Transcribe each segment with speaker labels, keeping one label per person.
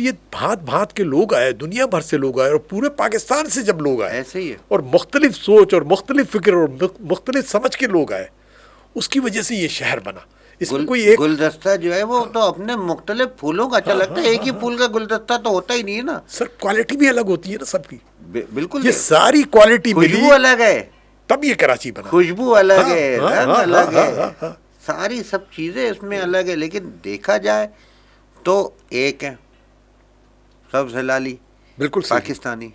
Speaker 1: یہ بھانت بھانت کے لوگ آئے, دنیا بھر سے لوگ آئے, اور پورے پاکستان سے جب لوگ آئے
Speaker 2: ایسے ہی ہے,
Speaker 1: اور مختلف سوچ اور مختلف فکر اور مختلف سمجھ کے لوگ آئے, اس کی وجہ سے یہ شہر بنا. اس میں کوئی ایک
Speaker 2: گلدستہ جو ہے وہ تو اپنے مختلف پھولوں کا اچھا لگتا ہے, ایک ہی پھول کا گلدستہ تو ہوتا ہی نہیں ہے نا
Speaker 1: سر. کوالٹی بھی الگ ہوتی ہے نا سب کی,
Speaker 2: بالکل.
Speaker 1: یہ ساری کوالٹی ملی
Speaker 2: خوشبو الگ ہے,
Speaker 1: تب یہ کراچی بنا.
Speaker 2: خوشبو الگ ہے, رنگ الگ ہے, ساری سب چیزیں اس میں الگ ہے. لیکن دیکھا جائے تو ایک ہے سب سے لالی,
Speaker 1: بالکل
Speaker 2: پاکستانی.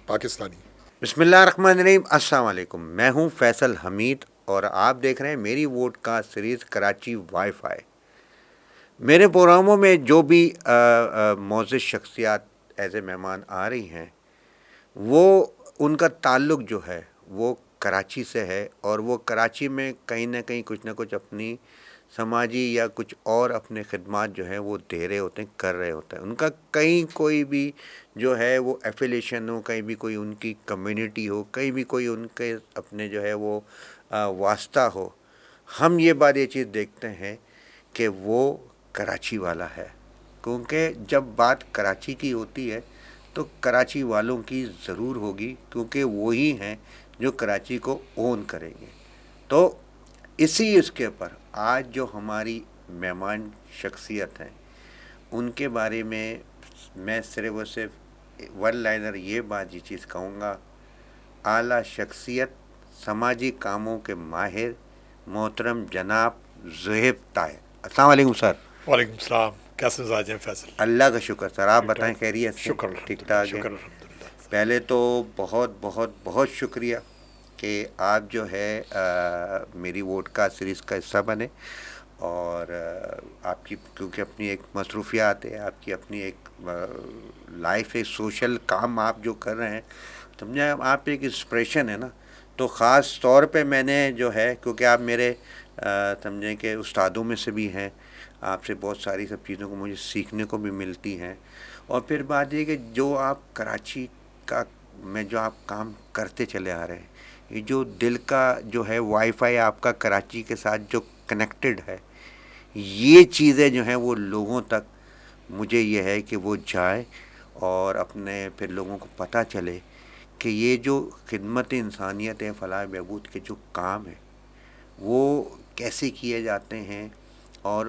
Speaker 2: بسم اللہ الرحمن الرحیم. السلام علیکم, میں ہوں فیصل حمید اور آپ دیکھ رہے ہیں میری ووٹ کا سیریز کراچی وائی فائی. میرے پروگراموں میں جو بھی معزز شخصیات ایز اے مہمان آ رہی ہیں, وہ ان کا تعلق جو ہے وہ کراچی سے ہے, اور وہ کراچی میں کہیں نہ کہیں کچھ نہ کچھ اپنی سماجی یا کچھ اور اپنے خدمات جو ہیں وہ دے رہے ہوتے ہیں, کر رہے ہوتے ہیں. ان کا کہیں کوئی بھی جو ہے وہ ایفیلیشن ہو, کہیں بھی کوئی ان کی کمیونٹی ہو, کہیں بھی کوئی ان کے اپنے جو ہے وہ واسطہ ہو, ہم یہ بات یہ چیز دیکھتے ہیں کہ وہ کراچی والا ہے. کیونکہ جب بات کراچی کی ہوتی ہے تو کراچی والوں کی ضرور ہوگی, کیونکہ وہی ہیں جو کراچی کو اون کریں گے. تو اس کے اوپر آج جو ہماری مہمان شخصیت ہیں ان کے بارے میں صرف و صرف ون لائنر یہ چیز کہوں گا, اعلیٰ شخصیت, سماجی کاموں کے ماہر, محترم جناب زہیب طاہر. السلام علیکم سر.
Speaker 1: وعلیکم السلام. کیسے مزاج ہیں فیصل؟
Speaker 2: اللہ کا شکر سر, آپ بتائیں خیریت سے؟
Speaker 1: شکر
Speaker 2: ٹھیک ٹھاک ہے.
Speaker 1: الحمدللہ.
Speaker 2: پہلے تو بہت بہت بہت شکریہ کہ آپ جو ہے میری ووٹ کا سیریز کا حصہ بنے, اور آپ کی کیونکہ اپنی ایک مصروفیات ہے, آپ کی اپنی ایک لائف ہے, سوشل کام آپ جو کر رہے ہیں, سمجھیں آپ ایک انسپریشن ہے نا. تو خاص طور پہ میں نے جو ہے, کیونکہ آپ میرے سمجھیں کہ استادوں میں سے بھی ہیں, آپ سے بہت ساری سب چیزوں کو مجھے سیکھنے کو بھی ملتی ہیں. اور پھر بات یہ کہ جو آپ کراچی کا میں جو آپ کام کرتے چلے آ رہے ہیں, یہ جو دل کا جو ہے وائی فائی آپ کا کراچی کے ساتھ جو کنیکٹڈ ہے, یہ چیزیں جو ہیں وہ لوگوں تک مجھے یہ ہے کہ وہ جائے اور اپنے پھر لوگوں کو پتہ چلے کہ یہ جو خدمت انسانیت ہے, فلاح بہبود کے جو کام ہیں وہ کیسے کیے جاتے ہیں, اور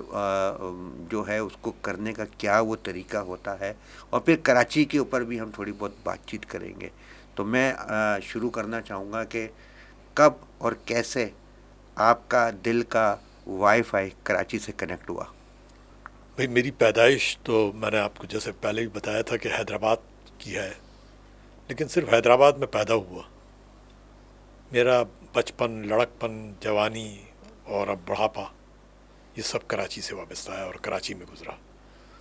Speaker 2: جو ہے اس کو کرنے کا کیا وہ طریقہ ہوتا ہے. اور پھر کراچی کے اوپر بھی ہم تھوڑی بہت بات چیت کریں گے. تو میں شروع کرنا چاہوں گا کہ کب اور کیسے آپ کا دل کا وائی فائی کراچی سے کنیکٹ ہوا؟
Speaker 1: بھائی میری پیدائش تو میں نے آپ کو جیسے پہلے بھی بتایا تھا کہ حیدرآباد کی ہے, لیکن صرف حیدرآباد میں پیدا ہوا. میرا بچپن, لڑکپن, جوانی اور اب بڑھاپا یہ سب کراچی سے وابستہ ہے اور کراچی میں گزرا.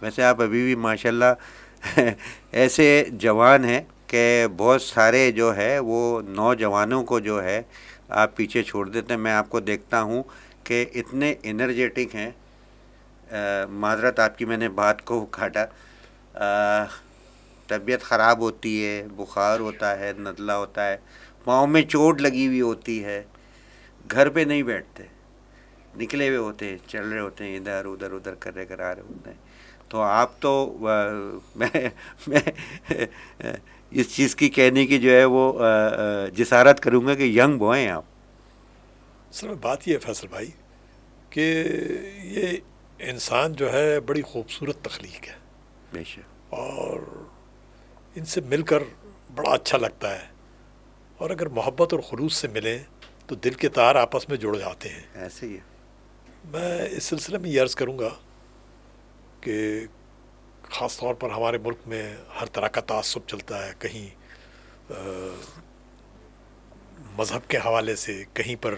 Speaker 2: ویسے آپ ابھی بھی ماشاءاللہ ایسے جوان ہیں کہ بہت سارے جو ہے وہ نوجوانوں کو جو ہے آپ پیچھے چھوڑ دیتے ہیں. میں آپ کو دیکھتا ہوں کہ اتنے انرجیٹک ہیں. معذرت آپ کی میں نے بات کو کاٹا. طبیعت خراب ہوتی ہے, بخار ہوتا ہے, نزلہ ہوتا ہے, پاؤں میں چوٹ لگی ہوئی ہوتی ہے, گھر پہ نہیں بیٹھتے, نکلے ہوئے ہوتے ہیں, چل رہے ہوتے ہیں, ادھر ادھر کر رہے ہوتے ہیں. تو آپ تو میں اس چیز کی کہنے کی جو ہے وہ جسارت کروں گا کہ ینگ بوائے ہیں آپ.
Speaker 1: سر بات یہ ہے فیصل بھائی کہ یہ انسان جو ہے بڑی خوبصورت تخلیق ہے,
Speaker 2: بے شک,
Speaker 1: اور ان سے مل کر بڑا اچھا لگتا ہے, اور اگر محبت اور خلوص سے ملیں تو دل کے تار آپس میں جڑ جاتے ہیں.
Speaker 2: ایسے ہی ہے.
Speaker 1: میں اس سلسلے میں یہ عرض کروں گا کہ خاص طور پر ہمارے ملک میں ہر طرح کا تعصب چلتا ہے, کہیں مذہب کے حوالے سے, کہیں پر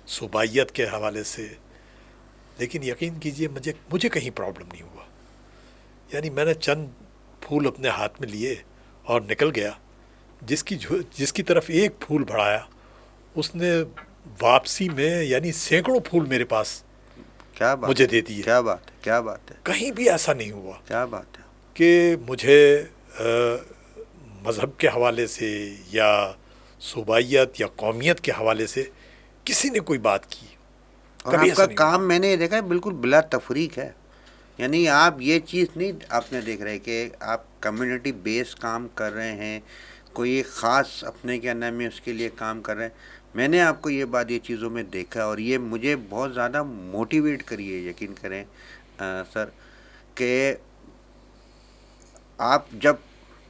Speaker 1: صوبائیت کے حوالے سے, لیکن یقین کیجئے مجھے کہیں پرابلم نہیں ہوا. یعنی میں نے چند پھول اپنے ہاتھ میں لیے اور نکل گیا. جس کی طرف ایک پھول بڑھایا اس نے واپسی میں یعنی سینکڑوں پھول میرے پاس
Speaker 2: کیا بات
Speaker 1: مجھے دے دیے.
Speaker 2: کیا بات ہے, کیا بات ہے.
Speaker 1: کہیں بھی ایسا نہیں ہوا
Speaker 2: کیا بات ہے
Speaker 1: کہ مجھے مذہب کے حوالے سے یا صوبائیت یا قومیت کے حوالے سے کسی نے کوئی بات کی.
Speaker 2: اور
Speaker 1: کبھی
Speaker 2: آپ کا
Speaker 1: ایسا نہیں ہوا.
Speaker 2: کام میں نے یہ دیکھا ہے بالکل بلا تفریق ہے. یعنی آپ یہ چیز نہیں آپ نے دیکھ رہے کہ آپ کمیونٹی بیس کام کر رہے ہیں، کوئی ایک خاص اپنے کیا نام ہے اس کے لیے کام کر رہے ہیں. میں نے آپ کو یہ بات یہ چیزوں میں دیکھا اور یہ مجھے بہت زیادہ موٹیویٹ کری ہے، یقین کریں سر، کہ آپ جب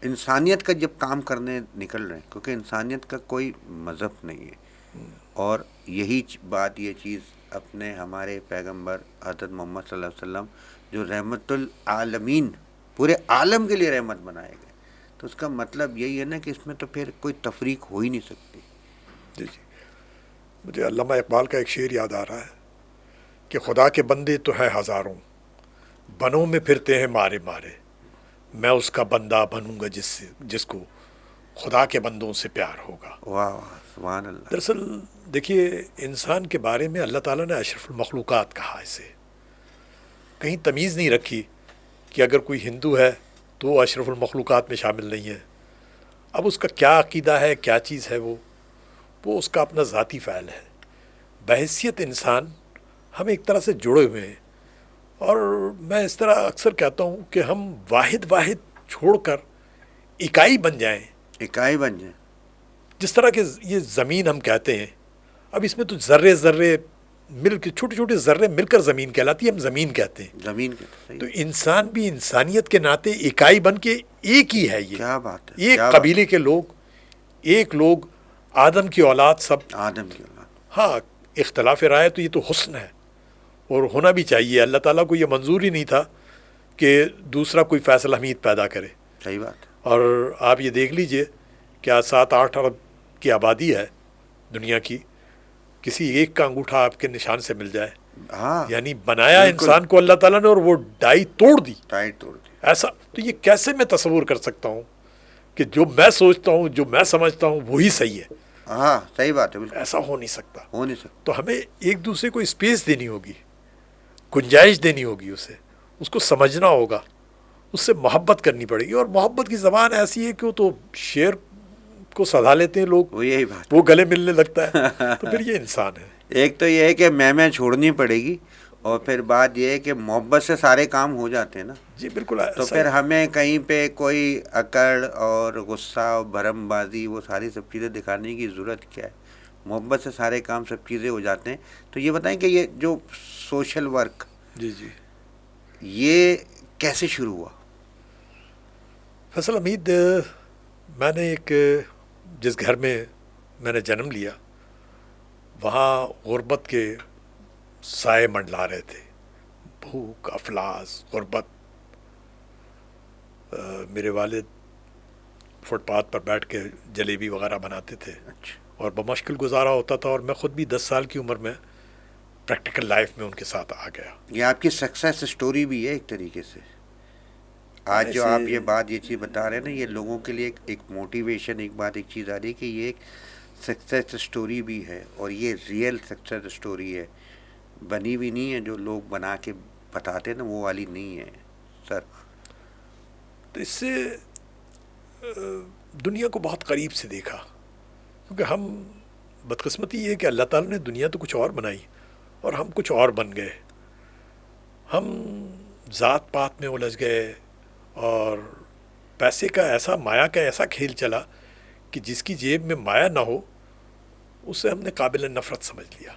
Speaker 2: انسانیت کا جب کام کرنے نکل رہے ہیں، کیونکہ انسانیت کا کوئی مذہب نہیں ہے، اور یہی بات یہ چیز اپنے ہمارے پیغمبر حضرت محمد صلی اللہ علیہ وسلم جو رحمت العالمین پورے عالم کے لیے رحمت بنائے گئے، تو اس کا مطلب یہی ہے نا کہ اس میں تو پھر کوئی تفریق ہو ہی نہیں سکتی.
Speaker 1: جی جی، مجھے علامہ اقبال کا ایک شعر یاد آ رہا ہے کہ خدا کے بندے تو ہیں ہزاروں، بنوں میں پھرتے ہیں مارے مارے، میں اس کا بندہ بنوں گا جس کو خدا کے بندوں سے پیار ہوگا.
Speaker 2: واہ واہ سبحان اللہ.
Speaker 1: دراصل دیکھیے، انسان کے بارے میں اللہ تعالیٰ نے اشرف المخلوقات کہا اسے، کہیں تمیز نہیں رکھی کہ اگر کوئی ہندو ہے تو وہ اشرف المخلوقات میں شامل نہیں ہے. اب اس کا کیا عقیدہ ہے، کیا چیز ہے، وہ اس کا اپنا ذاتی فعل ہے. بحیثیت انسان ہم ایک طرح سے جڑے ہوئے ہیں، اور میں اس طرح اکثر کہتا ہوں کہ ہم واحد چھوڑ کر اکائی بن جائیں.
Speaker 2: اکائی بن جائیں.
Speaker 1: جس طرح کہ یہ زمین ہم کہتے ہیں، اب اس میں تو ذرے مل کے، چھوٹے چھوٹے ذرے مل کر زمین کہلاتی ہے، ہم زمین کہتے ہیں.
Speaker 2: زمین کے
Speaker 1: تو انسان بھی انسانیت کے ناطے اکائی بن کے ایک ہی ہے. یہ
Speaker 2: کیا بات ہے،
Speaker 1: ایک قبیلے کے لوگ، ایک لوگ، آدم کی اولاد، سب
Speaker 2: آدم کی اولاد.
Speaker 1: ہاں، اختلاف رائے تو یہ تو حسن ہے اور ہونا بھی چاہیے. اللہ تعالیٰ کو یہ منظور ہی نہیں تھا کہ دوسرا کوئی فیصل حمید پیدا کرے.
Speaker 2: صحیح بات ہے.
Speaker 1: اور آپ یہ دیکھ لیجئے، کیا 7-8 ارب کی آبادی ہے دنیا کی، کسی ایک کا انگوٹھا آپ کے نشان سے مل جائے.
Speaker 2: ہاں
Speaker 1: یعنی بنایا
Speaker 2: بالکل.
Speaker 1: انسان کو اللہ تعالیٰ نے اور وہ ڈائی توڑ دی.
Speaker 2: ٹائٹ توڑ دی.
Speaker 1: ایسا تو یہ کیسے میں تصور کر سکتا ہوں کہ جو میں سوچتا ہوں، جو میں سمجھتا ہوں وہی صحیح ہے؟
Speaker 2: ہاں صحیح بات ہے، بالکل
Speaker 1: ایسا ہو نہیں سکتا.
Speaker 2: ہو نہیں سکتا.
Speaker 1: تو ہمیں ایک دوسرے کو اسپیس دینی ہوگی، گنجائش دینی ہوگی، اسے، اس کو سمجھنا ہوگا، اس سے محبت کرنی پڑے گی. اور محبت کی زبان ایسی ہے کہ وہ تو شعر کو سدھا لیتے ہیں لوگ،
Speaker 2: وہ یہی بات.
Speaker 1: وہ گلے ملنے لگتا ہے. تو پھر یہ انسان ہے.
Speaker 2: ایک تو یہ ہے کہ میں چھوڑنی پڑے گی، اور پھر بات یہ ہے کہ محبت سے سارے کام ہو جاتے ہیں نا.
Speaker 1: جی بالکل.
Speaker 2: تو پھر ہمیں کہیں پہ کوئی اکڑ اور غصہ اور بھرم بازی وہ ساری سب چیزیں دکھانے کی ضرورت کیا ہے؟ محبت سے سارے کام سب چیزیں ہو جاتے ہیں. تو یہ بتائیں کہ یہ جو سوشل ورک،
Speaker 1: جی جی،
Speaker 2: یہ کیسے شروع ہوا؟
Speaker 1: فیصل حمید، میں نے جس گھر میں میں نے جنم لیا، وہاں غربت کے سائے منڈلا رہے تھے، بھوک، افلاس، غربت. میرے والد فٹ پاتھ پر بیٹھ کے جلیبی وغیرہ بناتے تھے،
Speaker 2: اچھا.
Speaker 1: اور بمشکل گزارا ہوتا تھا، اور میں خود بھی 10 سال کی عمر میں پریکٹیکل لائف میں ان کے ساتھ آ گیا.
Speaker 2: یہ آپ کی سکسیس سٹوری بھی ہے ایک طریقے سے. آج جو آپ یہ بات یہ چیز بتا رہے ہیں نا، یہ لوگوں کے لیے ایک موٹیویشن، ایک بات، ایک چیز آ رہی ہے کہ یہ ایک سکسیس سٹوری بھی ہے، اور یہ ریئل سکسیس سٹوری ہے، بنی بھی نہیں ہے جو لوگ بنا کے بتاتے ہیں نا، وہ والی نہیں ہے سر.
Speaker 1: تو اس سے دنیا کو بہت قریب سے دیکھا، کیونکہ ہم، بدقسمتی یہ ہے کہ اللہ تعالیٰ نے دنیا تو کچھ اور بنائی اور ہم کچھ اور بن گئے. ہم ذات پات میں الجھ گئے، اور پیسے کا ایسا، مایا کا ایسا کھیل چلا کہ جس کی جیب میں مایا نہ ہو اسے ہم نے قابل نفرت سمجھ لیا.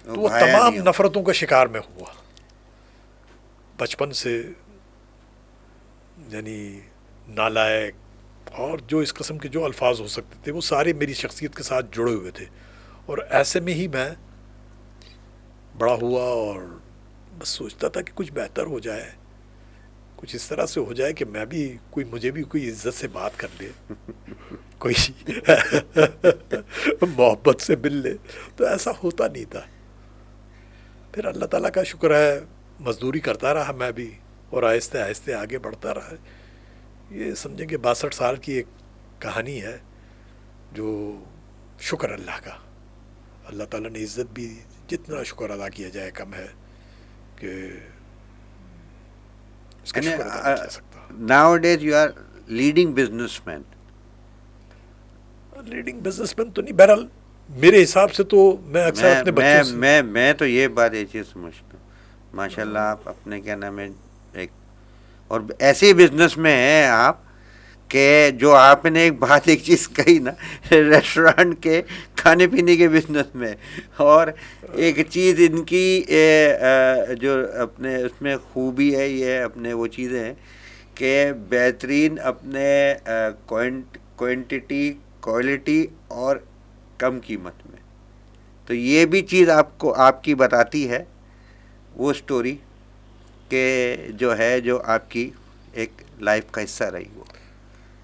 Speaker 1: تو وہ تمام نفرتوں کا شکار میں ہوا بچپن سے. یعنی نالائق اور جو اس قسم کے جو الفاظ ہو سکتے تھے، وہ سارے میری شخصیت کے ساتھ جڑے ہوئے تھے. اور ایسے میں ہی میں بڑا ہوا، اور بس سوچتا تھا کہ کچھ بہتر ہو جائے، کچھ اس طرح سے ہو جائے کہ میں بھی مجھے بھی کوئی عزت سے بات کر لے، کوئی محبت سے مل لے. تو ایسا ہوتا نہیں تھا. پھر اللہ تعالیٰ کا شکر ہے، مزدوری کرتا رہا میں بھی، اور آہستہ آہستہ آگے بڑھتا رہا. یہ سمجھیں کہ 62 سال کی ایک کہانی ہے، جو شکر اللہ کا. اللہ تعالیٰ نے عزت بھی، جتنا شکر ادا کیا جائے کم ہے، کہ اس کا شکر ادا نہیں کیا سکتا.
Speaker 2: Nowadays you are leading businessman.
Speaker 1: Leading businessman تو نہیں، بہرحال میرے حساب سے تو میں اکثر اپنے بچوں سے،
Speaker 2: میں تو یہ بات یہ چیز سمجھتا ہوں، ماشاء اللہ آپ اپنے کیا نام ہے ایک اور ایسے بزنس میں ہیں آپ کہ جو آپ نے ایک چیز کہی نا ریسٹورانٹ کے کھانے پینے کے بزنس میں، اور ایک چیز ان کی جو اپنے اس میں خوبی ہے یہ اپنے وہ چیزیں ہیں کہ بہترین اپنے کوانٹٹی کوالٹی اور کم قیمت میں. تو یہ بھی چیز آپ کو آپ کی بتاتی ہے وہ سٹوری کہ جو ہے جو آپ کی ایک لائف کا حصہ رہی وہ.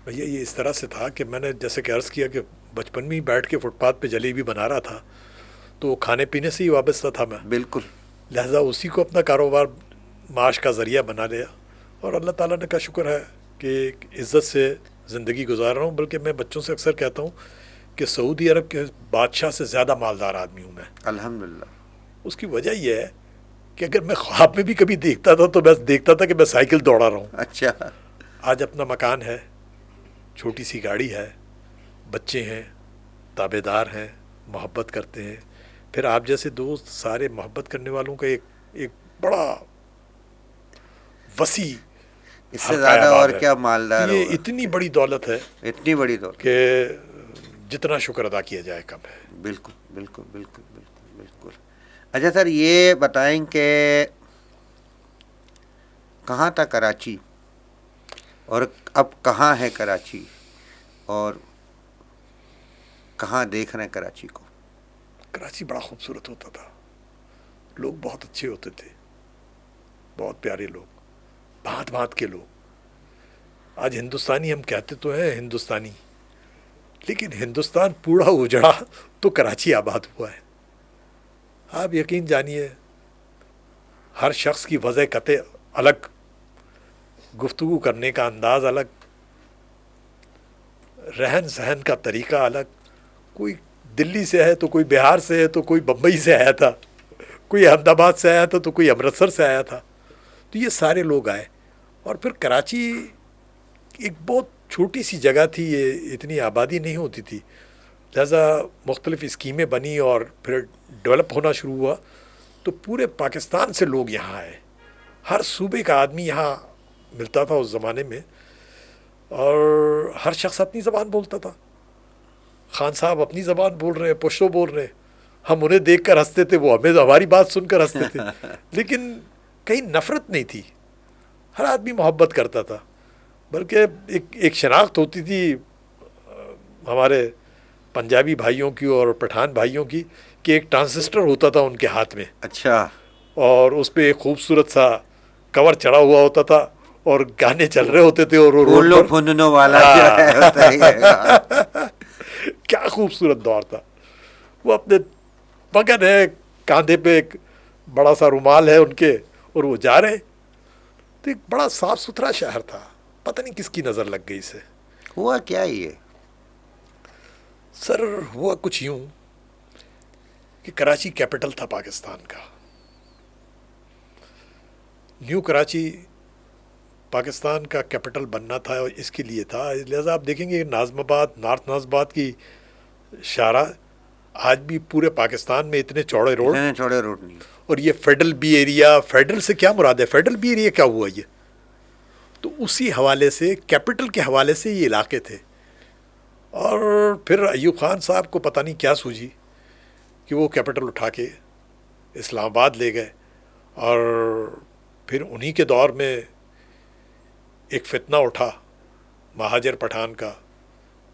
Speaker 1: بھیا یہ اس طرح سے تھا کہ میں نے جیسے کہ عرض کیا کہ بچپن میں ہی بیٹھ کے فٹ پاتھ پہ جلیبی بنا رہا تھا، تو کھانے پینے سے ہی وابستہ تھا میں،
Speaker 2: بالکل.
Speaker 1: لہذا اسی کو اپنا کاروبار معاش کا ذریعہ بنا لیا، اور اللہ تعالیٰ نے کا شکر ہے کہ ایک عزت سے زندگی گزار رہا ہوں. بلکہ میں بچوں سے اکثر کہتا ہوں کہ سعودی عرب کے بادشاہ سے زیادہ مالدار آدمی ہوں میں.
Speaker 2: الحمدللہ.
Speaker 1: اس کی وجہ یہ ہے کہ اگر میں خواب میں بھی کبھی دیکھتا تھا تو بس دیکھتا تھا کہ میں سائیکل دوڑا رہا ہوں.
Speaker 2: اچھا.
Speaker 1: آج اپنا مکان ہے، چھوٹی سی گاڑی ہے، بچے ہیں، تابع دار ہیں، محبت کرتے ہیں. پھر آپ جیسے دوست سارے محبت کرنے والوں کا ایک بڑا وسیع
Speaker 2: اس سے
Speaker 1: حلقہ
Speaker 2: زیادہ اور
Speaker 1: احباب ہے.
Speaker 2: کیا مالدار
Speaker 1: یہ
Speaker 2: ہوگا.
Speaker 1: اتنی بڑی دولت ہے
Speaker 2: اتنی بڑی دولت.
Speaker 1: کہ جتنا شکر ادا کیا جائے کم ہے.
Speaker 2: بالکل بالکل بالکل بالکل بالکل. اچھا سر یہ بتائیں کہ کہاں تھا کراچی اور اب کہاں ہے کراچی اور کہاں دیکھ رہے ہیں کراچی کو؟
Speaker 1: کراچی بڑا خوبصورت ہوتا تھا، لوگ بہت اچھے ہوتے تھے، بہت پیارے لوگ، بھانت بھانت کے لوگ. آج ہندوستانی ہم کہتے تو ہیں ہندوستانی، لیکن ہندوستان پورا اجڑا تو کراچی آباد ہوا ہے. آپ یقین جانیے ہر شخص کی وضع قطع الگ، گفتگو کرنے کا انداز الگ، رہن سہن کا طریقہ الگ. کوئی دلی سے ہے تو کوئی بہار سے ہے تو کوئی بمبئی سے آیا تھا، کوئی احمد آباد سے آیا تھا تو کوئی امرتسر سے آیا تھا. تو یہ سارے لوگ آئے، اور پھر کراچی ایک بہت چھوٹی سی جگہ تھی، یہ اتنی آبادی نہیں ہوتی تھی، لہذا مختلف اسکیمیں بنی اور پھر ڈیولپ ہونا شروع ہوا. تو پورے پاکستان سے لوگ یہاں آئے، ہر صوبے کا آدمی یہاں ملتا تھا اس زمانے میں، اور ہر شخص اپنی زبان بولتا تھا. خان صاحب اپنی زبان بول رہے ہیں، پشتو بول رہے ہیں، ہم انہیں دیکھ کر ہنستے تھے، وہ ہمیں ہماری بات سن کر ہنستے تھے. لیکن کہیں نفرت نہیں تھی، ہر آدمی محبت کرتا تھا. بلکہ ایک شناخت ہوتی تھی ہمارے پنجابی بھائیوں کی اور پٹھان بھائیوں کی کہ ایک ٹرانزسٹر ہوتا تھا ان کے ہاتھ میں،
Speaker 2: اچھا.
Speaker 1: اور اس پہ ایک خوبصورت سا کور چڑھا ہوا ہوتا تھا اور گانے چل رہے ہوتے تھے، اور وہ روڈ
Speaker 2: پھولو
Speaker 1: پر
Speaker 2: پھننو والا جو ہے ہوتا ہی ہے.
Speaker 1: کیا خوبصورت دور تھا. وہ اپنے پگن ہے کاندھے پہ، ایک بڑا سا رومال ہے ان کے، اور وہ جا رہے. تو ایک بڑا صاف ستھرا شہر تھا، پتہ نہیں کس کی نظر لگ گئی اسے.
Speaker 2: ہوا کیا یہ؟
Speaker 1: سر ہوا کچھ یوں کہ کراچی کیپٹل تھا پاکستان کا. نیو کراچی پاکستان کا کیپٹل بننا تھا، اور اس کے لیے تھا. لہذا آپ دیکھیں گے ناظم آباد، نارتھ ناظم آباد کی شاہراہ آج بھی پورے پاکستان میں اتنے چوڑے روڈ،
Speaker 2: اتنے چوڑے روڈ نہیں.
Speaker 1: اور یہ فیڈرل بی ایریا. فیڈرل سے کیا مراد ہے؟ فیڈرل بی ایریا کیا ہوا یہ؟ تو اسی حوالے سے کیپٹل کے حوالے سے یہ علاقے تھے. اور پھر ایوب خان صاحب کو پتہ نہیں کیا سوجی کہ وہ کیپٹل اٹھا کے اسلام آباد لے گئے. اور پھر انہی کے دور میں ایک فتنہ اٹھا مہاجر پٹھان کا.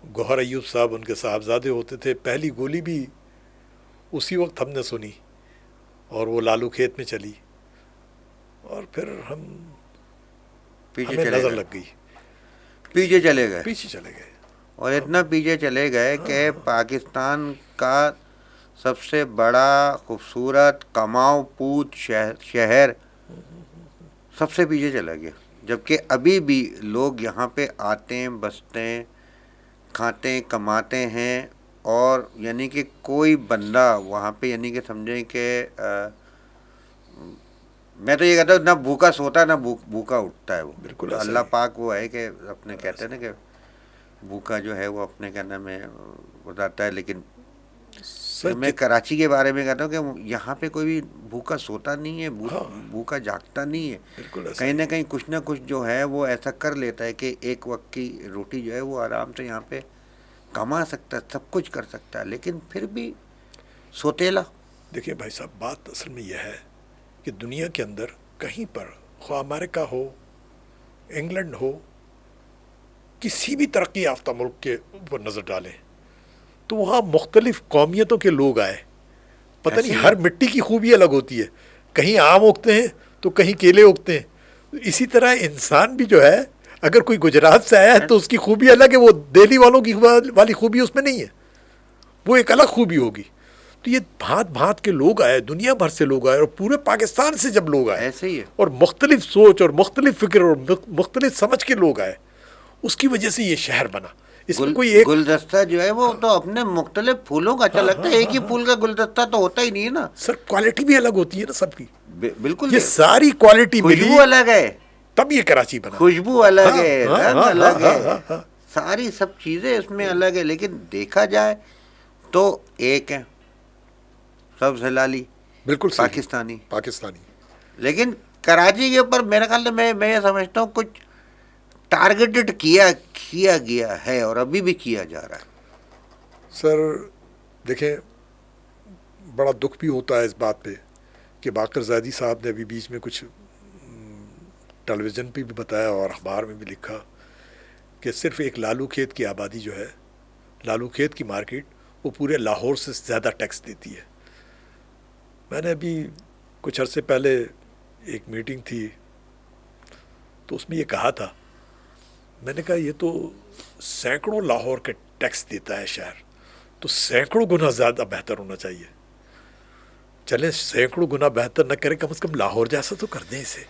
Speaker 1: گوہر ایوب صاحب ان کے صاحبزادے ہوتے تھے. پہلی گولی بھی اسی وقت ہم نے سنی، اور وہ لالو کھیت میں چلی، اور پھر
Speaker 2: پیچھے
Speaker 1: ہمیں
Speaker 2: چلے
Speaker 1: نظر
Speaker 2: گئے.
Speaker 1: لگ گئی،
Speaker 2: پیچھے چلے گئے.
Speaker 1: پیچھے چلے گئے.
Speaker 2: اور اتنا پیچھے چلے گئے کہ پاکستان کا سب سے بڑا خوبصورت کماؤ پوت شہر سب سے پیچھے چلا گیا. جبکہ ابھی بھی لوگ یہاں پہ آتے ہیں، بستے ہیں، کھاتے ہیں، کماتے ہیں. اور یعنی کہ کوئی بندہ وہاں پہ یعنی کہ سمجھیں کہ میں تو یہ کہتا ہوں نہ بھوکا سوتا ہے نہ بھوکا اٹھتا ہے وہ.
Speaker 1: بالکل
Speaker 2: تو
Speaker 1: ایسا
Speaker 2: اللہ
Speaker 1: ہی.
Speaker 2: پاک وہ ہے کہ اپنے کہتے ہیں نا کہ بھوکا جو ہے وہ اپنے کہنا میں بتاتا ہے، لیکن میں کراچی کے بارے میں کہتا ہوں کہ یہاں پہ کوئی بھی بھوکا سوتا نہیں ہے، بھوکا جاگتا نہیں ہے،
Speaker 1: بالکل
Speaker 2: کہیں نہ کہیں کچھ نہ کچھ جو ہے وہ ایسا کر لیتا ہے کہ ایک وقت کی روٹی جو ہے وہ آرام سے یہاں پہ کما سکتا ہے، سب کچھ کر سکتا ہے، لیکن پھر بھی سوتیلا.
Speaker 1: دیکھیں بھائی صاحب، بات اصل میں یہ ہے کہ دنیا کے اندر کہیں پر، خواہ امریکہ ہو، انگلینڈ ہو، کسی بھی ترقی یافتہ ملک کے اوپر نظر ڈالیں تو وہاں مختلف قومیتوں کے لوگ آئے. پتہ نہیں ہر مٹی کی خوبی الگ ہوتی ہے، کہیں آم اگتے ہیں تو کہیں کیلے اگتے ہیں. اسی طرح انسان بھی جو ہے، اگر کوئی گجرات سے آیا ہے تو اس کی خوبی الگ ہے، وہ دہلی والوں کی والی خوبی اس میں نہیں ہے، وہ ایک الگ خوبی ہوگی. تو یہ بھانت بھانت کے لوگ آئے، دنیا بھر سے لوگ آئے، اور پورے پاکستان سے جب لوگ آئے
Speaker 2: ایسے ہی ہے،
Speaker 1: اور مختلف سوچ اور مختلف فکر اور مختلف سمجھ کے لوگ آئے، اس کی وجہ سے یہ شہر بنا. اس میں کوئی ایک
Speaker 2: گلدستہ جو ہے وہ تو اپنے مختلف پھولوں کا اچھا لگتا ہے، ایک ہی پھول کا گلدستہ تو ہوتا ہی نہیں ہے نا
Speaker 1: سر. کوالٹی بھی الگ ہوتی ہے نا سب کی.
Speaker 2: بالکل.
Speaker 1: یہ ساری کوالٹی ملی،
Speaker 2: خوشبو الگ ہے،
Speaker 1: تب یہ کراچی بنا.
Speaker 2: خوشبو الگ ہے، رنگ الگ ہے، ساری سب چیزیں اس میں الگ ہے. لیکن دیکھا جائے تو ایک ہے سب سے لالی،
Speaker 1: بالکل
Speaker 2: پاکستانی.
Speaker 1: لیکن
Speaker 2: کراچی کے اوپر میرے خیال میں یہ سمجھتا ہوں کچھ ٹارگیٹڈ کیا گیا ہے اور ابھی بھی کیا جا رہا ہے.
Speaker 1: سر دیکھیں، بڑا دکھ بھی ہوتا ہے اس بات پہ کہ باقر زیدی صاحب نے ابھی بیچ میں کچھ ٹیلی ویژن پہ بھی بتایا اور اخبار میں بھی لکھا کہ صرف ایک لالو کھیت کی آبادی جو ہے، لالو کھیت کی مارکیٹ، وہ پورے لاہور سے زیادہ ٹیکس دیتی ہے. میں نے ابھی کچھ عرصے پہلے ایک میٹنگ تھی تو اس میں یہ کہا تھا، میں نے کہا یہ تو سینکڑوں لاہور کے ٹیکس دیتا ہے شہر، تو سینکڑوں گنا زیادہ بہتر ہونا چاہیے. چلیں سینکڑوں گنا بہتر نہ کریں، کم از کم لاہور جیسا تو کر دیں اسے.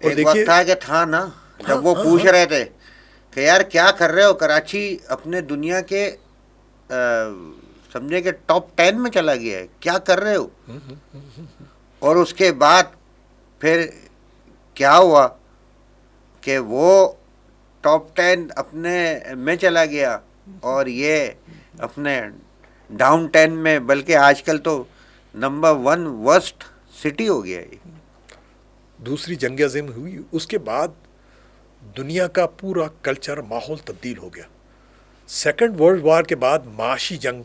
Speaker 1: اور
Speaker 2: ایک وقت تھا نا جب وہ پوچھ رہے تھے کہ یار کیا کر رہے ہو، کراچی اپنے دنیا کے سمجھے کہ ٹاپ 10 میں چلا گیا ہے، کیا کر رہے ہو. اور اس کے بعد پھر کیا ہوا کہ وہ ٹاپ 10 اپنے میں چلا گیا اور یہ اپنے ڈاؤن 10 میں، بلکہ آج کل تو نمبر 1 ورسٹ سٹی ہو گیا ہے.
Speaker 1: دوسری جنگ عظیم ہوئی، اس کے بعد دنیا کا پورا کلچر، ماحول تبدیل ہو گیا. سیکنڈ ورلڈ وار کے بعد معاشی جنگ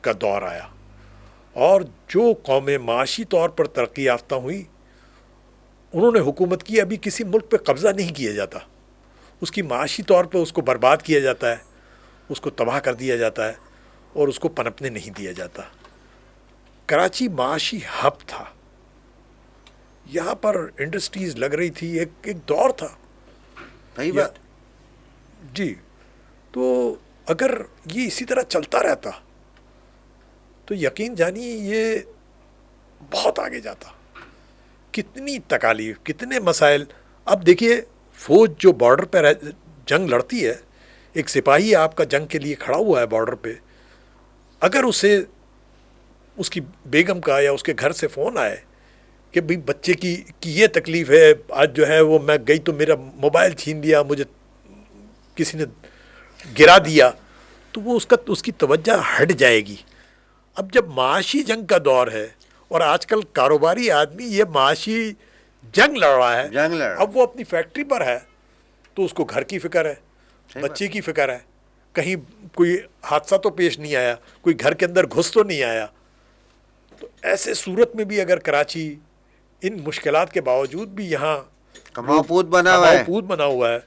Speaker 1: کا دور آیا، اور جو قومیں معاشی طور پر ترقی یافتہ ہوئی انہوں نے حکومت کی. ابھی کسی ملک پہ قبضہ نہیں کیا جاتا، اس کی معاشی طور پہ اس کو برباد کیا جاتا ہے، اس کو تباہ کر دیا جاتا ہے، اور اس کو پنپنے نہیں دیا جاتا. کراچی معاشی ہب تھا، یہاں پر انڈسٹریز لگ رہی تھی، ایک دور تھا.
Speaker 2: صحیح بات.
Speaker 1: جی. تو اگر یہ اسی طرح چلتا رہتا تو یقین جانیے یہ بہت آگے جاتا. کتنی تکالیف، کتنے مسائل. اب دیکھیے فوج جو بارڈر پہ جنگ لڑتی ہے، ایک سپاہی آپ کا جنگ کے لیے کھڑا ہوا ہے بارڈر پہ، اگر اسے اس کی بیگم کا یا اس کے گھر سے فون آئے کہ بھئی بچے کی یہ تکلیف ہے، آج جو ہے وہ میں گئی تو میرا موبائل چھین لیا، مجھے کسی نے گرا دیا، تو وہ اس کی توجہ ہٹ جائے گی. اب جب معاشی جنگ کا دور ہے اور آج کل کاروباری آدمی یہ معاشی جنگ لڑ رہا ہے، اب وہ اپنی فیکٹری پر ہے تو اس کو گھر کی فکر ہے، بچے کی فکر ہے، کہیں کوئی حادثہ تو پیش نہیں آیا، کوئی گھر کے اندر گھس تو نہیں آیا. تو ایسے صورت میں بھی اگر کراچی ان مشکلات کے باوجود بھی یہاں
Speaker 2: کماؤ بنا
Speaker 1: ہوا ہے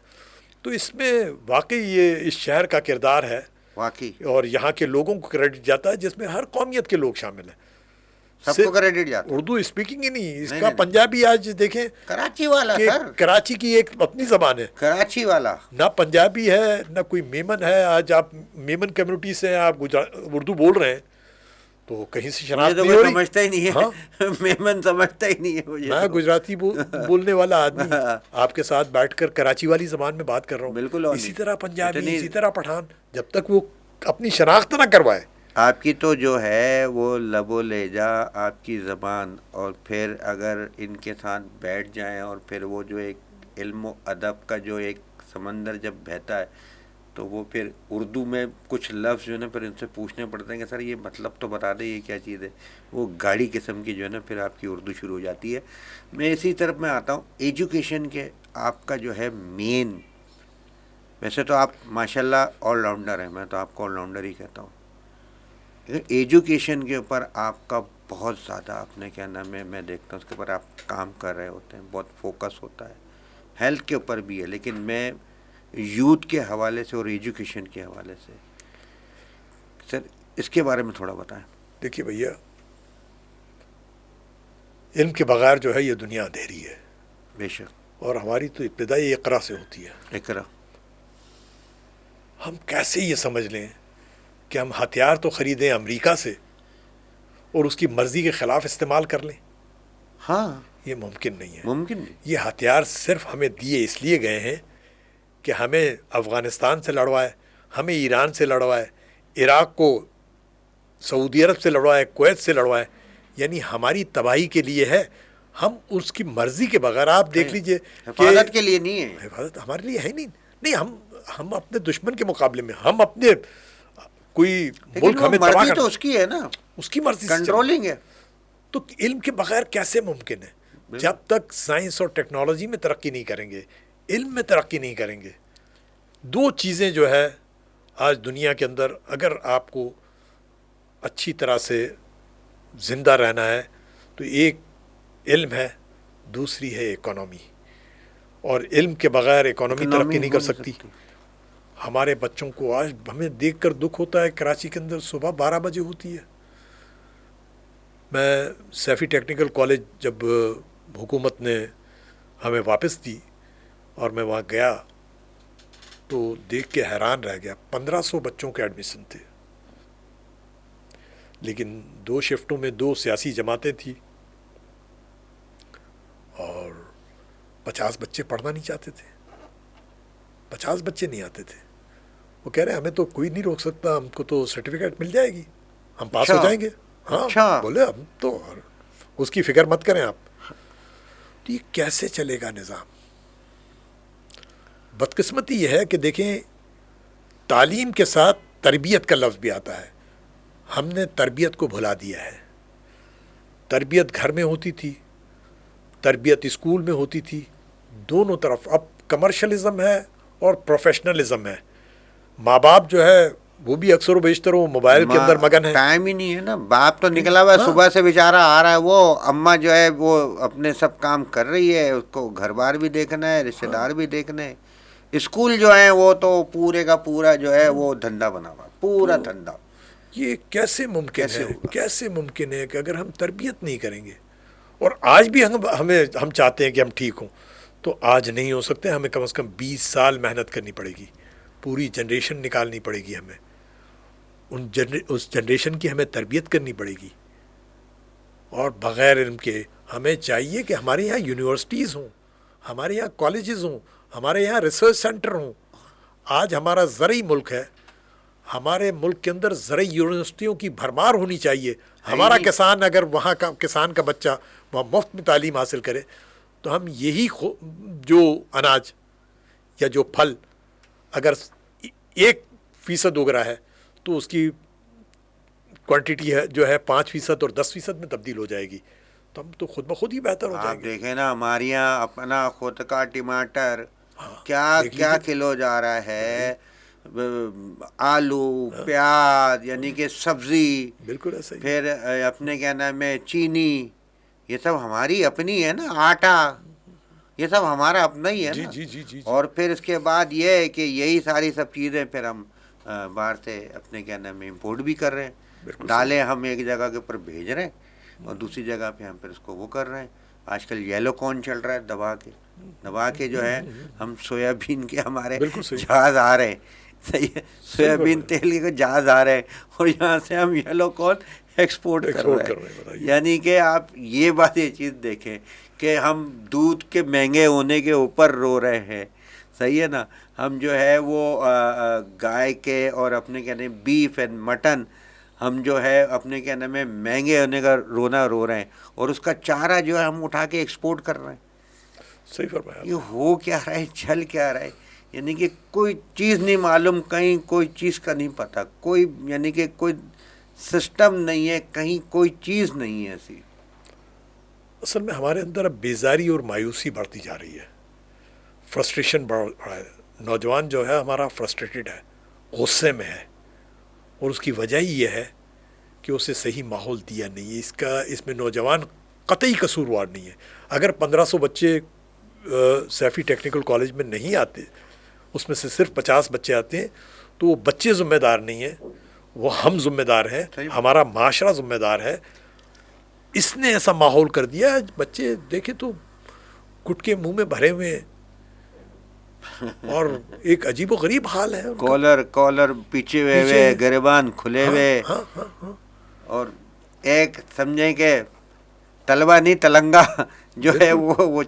Speaker 1: تو اس میں واقعی یہ اس شہر کا کردار ہے
Speaker 2: واقعی،
Speaker 1: اور یہاں کے لوگوں کو کریڈٹ جاتا ہے، جس میں ہر قومیت کے لوگ شامل ہیں.
Speaker 2: سب کو کریڈٹ جاتا ہے.
Speaker 1: اردو اسپیکنگ ہی نہیں، اس کا پنجابی آج دیکھیں
Speaker 2: کراچی والا سر،
Speaker 1: کراچی کی ایک اپنی زبان ہے،
Speaker 2: کراچی والا
Speaker 1: نہ پنجابی ہے نہ کوئی میمن ہے. آج آپ میمن کمیونٹی سے آپ اردو بول رہے ہیں تو کہیں سے شناخت نہیں ہو رہی.
Speaker 2: سمجھتا ہی نہیں ہے، میمن سمجھتا ہی نہیں ہے.
Speaker 1: میں گجراتی بولنے والا آدمی آپ کے ساتھ بیٹھ کر کراچی والی زبان میں بات کر رہا ہوں.
Speaker 2: بالکل
Speaker 1: اسی طرح پنجابی، اسی طرح پٹھان، جب تک وہ اپنی شناخت نہ کروائے.
Speaker 2: آپ کی تو جو ہے وہ لب و لہجہ، آپ کی زبان، اور پھر اگر ان کے ساتھ بیٹھ جائیں اور پھر وہ جو ایک علم و ادب کا جو ایک سمندر جب بہتا ہے تو وہ پھر اردو میں کچھ لفظ جو ہے نا پھر ان سے پوچھنے پڑتے ہیں کہ سر یہ مطلب تو بتا دیں یہ کیا چیز ہے. وہ گاڑی قسم کی جو ہے نا پھر آپ کی اردو شروع ہو جاتی ہے. میں اسی طرف میں آتا ہوں ایجوکیشن کے. آپ کا جو ہے مین، ویسے تو آپ ماشاء اللہ آل راؤنڈر ہیں، میں تو آپ کو آل راؤنڈر ہی کہتا ہوں، لیکن ایجوکیشن کے اوپر آپ کا بہت زیادہ اپنے کیا نام ہے میں دیکھتا ہوں اس کے اوپر آپ کام کر رہے ہوتے ہیں، بہت فوکس ہوتا ہے. ہیلتھ کے اوپر بھی ہے، لیکن میں یوتھ کے حوالے سے اور ایجوکیشن کے حوالے سے سر اس کے بارے میں تھوڑا بتائیں.
Speaker 1: دیکھیے بھیا، علم کے بغیر جو ہے یہ دنیا اندھیری ہے.
Speaker 2: بے شک.
Speaker 1: اور ہماری تو ابتدائی اقرا سے ہوتی ہے.
Speaker 2: اقرا.
Speaker 1: ہم کیسے یہ سمجھ لیں کہ ہم ہتھیار تو خریدیں امریکہ سے اور اس کی مرضی کے خلاف استعمال کر لیں؟
Speaker 2: ہاں
Speaker 1: یہ ممکن نہیں ہے.
Speaker 2: ممکن نہیں.
Speaker 1: یہ ہتھیار صرف ہمیں دیے اس لیے گئے ہیں کہ ہمیں افغانستان سے لڑوائے، ہمیں ایران سے لڑوائے، عراق کو سعودی عرب سے لڑوائے، کویت سے لڑوائے. یعنی ہماری تباہی کے لیے ہے. ہم اس کی مرضی کے بغیر آپ دیکھ لیجئے کہ
Speaker 2: حفاظت کے لیے نہیں ہے.
Speaker 1: حفاظت ہمارے لیے ہے نہیں. ہم اپنے دشمن کے مقابلے میں، ہم اپنے کوئی ملک ہمیں تباہ
Speaker 2: مرضی
Speaker 1: کر،
Speaker 2: تو اس کی ہے نا،
Speaker 1: اس کی مرضی سے
Speaker 2: کنٹرولنگ ہے.
Speaker 1: تو علم کے بغیر کیسے ممکن ہے؟ جب تک سائنس اور ٹیکنالوجی میں ترقی نہیں کریں گے، علم میں ترقی نہیں کریں گے. دو چیزیں جو ہے آج دنیا کے اندر اگر آپ کو اچھی طرح سے زندہ رہنا ہے تو ایک علم ہے، دوسری ہے اکانومی. اور علم کے بغیر اکانومی ترقی نہیں کر سکتی. ہمارے بچوں کو آج ہمیں دیکھ کر دکھ ہوتا ہے، کراچی کے اندر صبح 12 بجے ہوتی ہے. میں سیفی ٹیکنیکل کالج جب حکومت نے ہمیں واپس دی اور میں وہاں گیا تو دیکھ کے حیران رہ گیا. 1500 بچوں کے ایڈمیشن تھے، لیکن 2 شفٹوں میں 2 سیاسی جماعتیں تھیں اور 50 بچے پڑھنا نہیں چاہتے تھے. 50 بچے نہیں آتے تھے. وہ کہہ رہے ہیں ہمیں تو کوئی نہیں روک سکتا، ہم کو تو سرٹیفکیٹ مل جائے گی، ہم پاس ہو جائیں گے. ہاں بولے ہم تو اس کی فکر مت کریں آپ. تو یہ کیسے چلے گا نظام؟ بدقسمتی یہ ہے کہ دیکھیں تعلیم کے ساتھ تربیت کا لفظ بھی آتا ہے. ہم نے تربیت کو بھلا دیا ہے. تربیت گھر میں ہوتی تھی، تربیت اسکول میں ہوتی تھی، دونوں طرف. اب کمرشلزم ہے اور پروفیشنلزم ہے. ماں باپ جو ہے وہ بھی اکثر و بیشتر وہ موبائل کے اندر مگن ہے.
Speaker 2: ٹائم ہی نہیں ہے نا. باپ تو نکلا ہوا ہے صبح سے بیچارہ آ رہا ہے، وہ اماں جو ہے وہ اپنے سب کام کر رہی ہے، اس کو گھر بار بھی دیکھنا ہے، رشتے دار بھی دیکھنا ہے. اسکول جو ہے وہ تو پورے کا پورا جو ہے وہ دھندا بنا ہوا، پورا دھندا.
Speaker 1: یہ کیسے ممکن
Speaker 2: کیسے
Speaker 1: ہے؟
Speaker 2: ہوگا؟
Speaker 1: کیسے ممکن ہے کہ اگر ہم تربیت نہیں کریں گے، اور آج بھی ہم چاہتے ہیں کہ ہم ٹھیک ہوں، تو آج نہیں ہو سکتے. ہمیں کم از کم 20 سال محنت کرنی پڑے گی، پوری جنریشن نکالنی پڑے گی. ہمیں اس جنریشن کی ہمیں تربیت کرنی پڑے گی. اور بغیر علم کے ہمیں چاہیے کہ ہمارے یہاں یونیورسٹیز ہوں، ہمارے یہاں کالجز ہوں، ہمارے یہاں ریسرچ سینٹر ہوں. آج ہمارا زرعی ملک ہے، ہمارے ملک کے اندر زرعی یونیورسٹیوں کی بھرمار ہونی چاہیے. ہمارا کسان اگر وہاں کا کسان کا بچہ وہاں مفت میں تعلیم حاصل کرے تو ہم یہی جو اناج یا جو پھل اگر 1% اگ رہا ہے تو اس کی کوانٹیٹی ہے جو ہے 5% اور 10% میں تبدیل ہو جائے گی. تو ہم تو خود بخود ہی بہتر ہو جائیں
Speaker 2: آپ
Speaker 1: گے.
Speaker 2: دیکھیں نا ہمارے یہاں اپنا خود کا ٹماٹر کیا کیا کلو جا رہا ہے، آلو، پیاز یعنی کہ سبزی،
Speaker 1: بالکل ایسا ہی.
Speaker 2: پھر اپنے کیا نام ہے چینی، یہ سب ہماری اپنی ہے نا. آٹا یہ سب ہمارا اپنا ہی ہے نا.
Speaker 1: جی.
Speaker 2: اور پھر اس کے بعد یہ ہے کہ یہی ساری سب چیزیں پھر ہم باہر سے اپنے کیا نام ہے امپورٹ بھی کر رہے ہیں. دالیں ہم ایک جگہ کے اوپر بھیج رہے ہیں اور دوسری جگہ پہ ہم پھر اس کو وہ کر رہے ہیں. آج کل یلو کارن چل رہا ہے دبا کے جو ہے ہم سویا بین کے ہمارے جہاز آ رہے ہیں. صحیح ہے، سویا بین تیل کے جہاز آ رہے ہیں اور یہاں سے ہم یلو کارن ایکسپورٹ کر رہے ہیں. یعنی کہ آپ یہ بات یہ چیز دیکھیں کہ ہم دودھ کے مہنگے ہونے کے اوپر رو رہے ہیں. صحیح ہے نا. ہم جو ہے وہ گائے کے اور اپنے کیا نام بیف اینڈ مٹن ہم جو ہے اپنے کیا نام ہے مہنگے ہونے کا رونا رو رہے ہیں، اور اس کا چارہ جو ہے ہم اٹھا کے ایکسپورٹ کر رہے ہیں.
Speaker 1: صحیح فرمایا.
Speaker 2: یہ ہو کیا رہا ہے، چل کیا رہا ہے، یعنی کہ کوئی چیز نہیں معلوم، کہیں کوئی چیز کا نہیں پتہ، کوئی یعنی کہ کوئی سسٹم نہیں ہے، کہیں کوئی چیز نہیں ہے ایسی.
Speaker 1: اصل میں ہمارے اندر اب بیزاری اور مایوسی بڑھتی جا رہی ہے، فرسٹریشن بڑھ رہا ہے. نوجوان جو ہے ہمارا فرسٹریٹڈ ہے، غصے میں ہے، اور اس کی وجہ ہی یہ ہے کہ اسے صحیح ماحول دیا نہیں ہے. اس میں نوجوان قطعی قصوروار نہیں ہے. اگر 1500 بچے سیفی ٹیکنیکل کالج میں نہیں آتے، اس میں سے صرف 50 بچے آتے ہیں، تو وہ بچے ذمہ دار نہیں ہیں، وہ ہم ذمہ دار ہیں، ہمارا معاشرہ ذمہ دار ہے. اس نے ایسا ماحول کر دیا، بچے دیکھیں تو گٹکے منہ میں بھرے ہوئے ہیں، اور ایک عجیب و غریب حال ہے ان کا.
Speaker 2: کالر پیچھے ہوئے، گریبان کھلے ہوئے، اور ایک سمجھیں کہ طلبہ نہیں تلنگا جو ہے وہ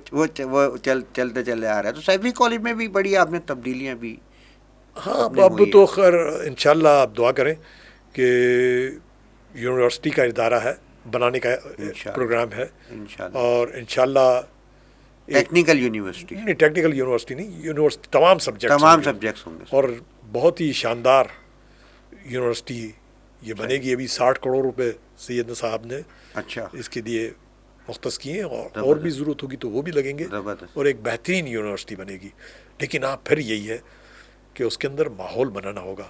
Speaker 2: چلتے چلے آ رہا ہے. تو سیفی کالج میں بھی بڑی آپ نے تبدیلیاں بھی.
Speaker 1: ہاں اب تو خیر انشاءاللہ آپ دعا کریں کہ یونیورسٹی کا ادارہ ہے، بنانے کا پروگرام ہے، اور انشاءاللہ
Speaker 2: ٹیکنیکل یونیورسٹی
Speaker 1: نہیں، ٹیکنیکل یونیورسٹی نہیں، یونیورسٹی تمام سبجیکٹس
Speaker 2: ہوں گے،
Speaker 1: اور بہت ہی شاندار یونیورسٹی یہ بنے گی. ابھی 60 کروڑ روپے سید صاحب نے
Speaker 2: اچھا
Speaker 1: اس کے لیے مختص کیے ہیں، اور بھی ضرورت ہوگی تو وہ بھی لگیں گے، اور ایک بہترین یونیورسٹی بنے گی. لیکن آپ پھر یہی ہے کہ اس کے اندر ماحول بنانا ہوگا،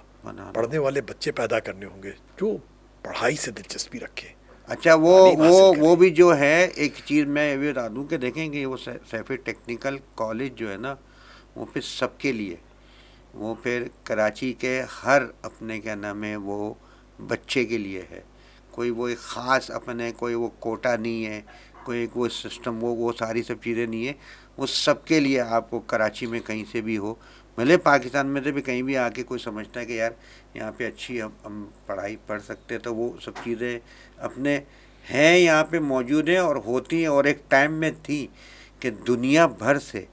Speaker 1: پڑھنے والے بچے پیدا کرنے ہوں گے جو پڑھائی سے دلچسپی رکھے.
Speaker 2: اچھا وہ بھی جو ہے ایک چیز میں یہ بھی بتا دوں کہ دیکھیں گے وہ سیفی ٹیکنیکل کالج جو ہے نا، وہ پھر سب کے لیے، وہ پھر کراچی کے ہر اپنے کیا نام ہے وہ بچے کے لیے ہے. کوئی وہ ایک خاص اپنے کوئی وہ کوٹا نہیں ہے، کوئی وہ سسٹم وہ ساری سب چیزیں نہیں ہیں. وہ سب کے لیے آپ کو کراچی میں کہیں سے بھی ہو، بھلے پاکستان میں سے بھی کہیں بھی آ کے کوئی سمجھتا ہے کہ یار یہاں پہ اچھی ہم پڑھائی پڑھ سکتے، تو وہ سب چیزیں اپنے ہیں یہاں پہ موجود ہیں اور ہوتی ہیں. اور ایک ٹائم میں تھی کہ دنیا بھر سے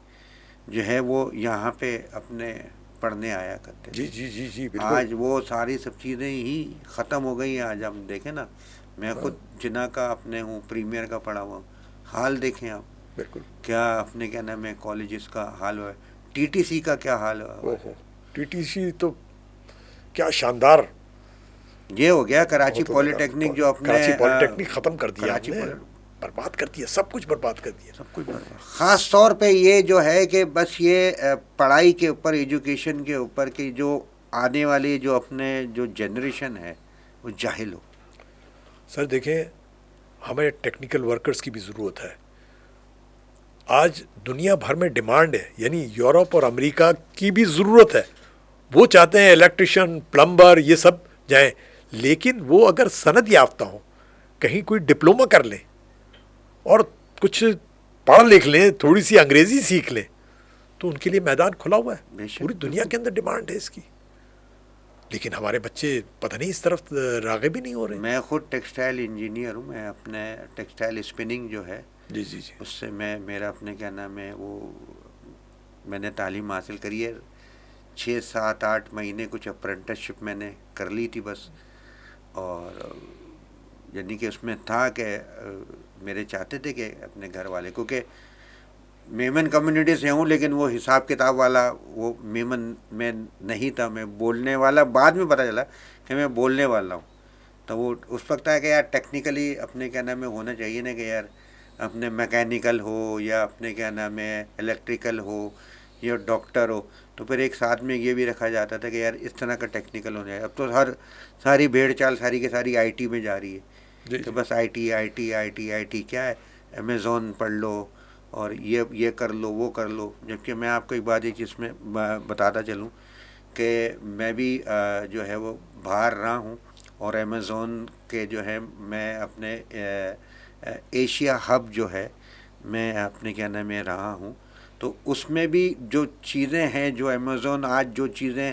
Speaker 2: جو ہے وہ یہاں پہ اپنے پڑھنے آیا کرتے تھے.
Speaker 1: جی بالکل.
Speaker 2: آج وہ ساری سب چیزیں ہی ختم ہو گئی ہیں. آج ہم دیکھیں نا، میں خود جنا کا اپنے ہوں، پریمیئر کا پڑھا ہوا ہوں. حال دیکھیں آپ،
Speaker 1: بالکل
Speaker 2: کیا اپنے کیا نام ہے کالجز کا حال ہوا ہے. ٹی ٹی سی کا کیا حال ہوا ہے.
Speaker 1: ٹی ٹی سی تو کیا شاندار
Speaker 2: یہ ہو گیا. کراچی پولی ٹیکنک جو اپنے
Speaker 1: کراچی پولی ٹیکنک ختم کر دیا، برباد کر دیا، سب کچھ برباد کر دیا،
Speaker 2: سب کچھ برباد. خاص طور پہ یہ جو ہے کہ بس یہ پڑھائی کے اوپر، ایجوکیشن کے اوپر، کہ جو آنے والی جو اپنے جو جنریشن ہے وہ جاہل ہو.
Speaker 1: سر دیکھیں، ہمیں ٹیکنیکل ورکرز کی بھی ضرورت ہے. آج دنیا بھر میں ڈیمانڈ ہے، یعنی یورپ اور امریکہ کی بھی ضرورت ہے. وہ چاہتے ہیں الیکٹریشین، پلمبر، یہ سب جائیں، لیکن وہ اگر سند یافتہ ہوں، کہیں کوئی ڈپلومہ کر لیں اور کچھ پڑھ لکھ لیں، تھوڑی سی انگریزی سیکھ لیں، تو ان کے لیے میدان کھلا ہوا ہے. پوری دنیا کے اندر ڈیمانڈ ہے اس کی، لیکن ہمارے بچے پتہ نہیں اس طرف راغب بھی نہیں ہو رہے.
Speaker 2: میں خود ٹیکسٹائل انجینئر ہوں. میں اپنے ٹیکسٹائل اسپننگ جو ہے
Speaker 1: جی
Speaker 2: اس سے میرا اپنے کیا نام ہے وہ میں نے تعلیم حاصل کری ہے. 6 7 8 مہینے کچھ اپرینٹسشپ میں نے کر لی تھی بس. اور یعنی کہ اس میں تھا کہ میرے چاہتے تھے کہ اپنے گھر والے، کیونکہ میمن کمیونٹی سے ہوں، لیکن وہ حساب کتاب والا وہ میمن میں نہیں تھا. میں بولنے والا، بعد میں پتہ چلا کہ میں بولنے والا ہوں. تو وہ اس وقت ہے کہ یار ٹیکنیکلی اپنے کیا نام ہے ہونا چاہیے نا، کہ یار اپنے میکینیکل ہو یا اپنے کیا نام ہے الیکٹریکل ہو یا ڈاکٹر ہو، تو پھر ایک ساتھ میں یہ بھی رکھا جاتا تھا کہ یار اس طرح کا ٹیکنیکل ہو جائے. اب تو ساری بھیڑ چال ساری کی ساری آئی ٹی میں جا رہی ہے، کہ بس آئی ٹی کیا ہے، امیزون پڑھ لو اور یہ کر لو وہ کر لو. جبکہ میں آپ کو ایک بات چیز میں بتاتا چلوں کہ میں بھی جو ہے وہ باہر رہا ہوں، اور امیزون کے جو ہے میں اپنے ایشیا ہب جو ہے میں اپنے کیا نام میں رہا ہوں. تو اس میں بھی جو چیزیں ہیں، جو امیزون آج جو چیزیں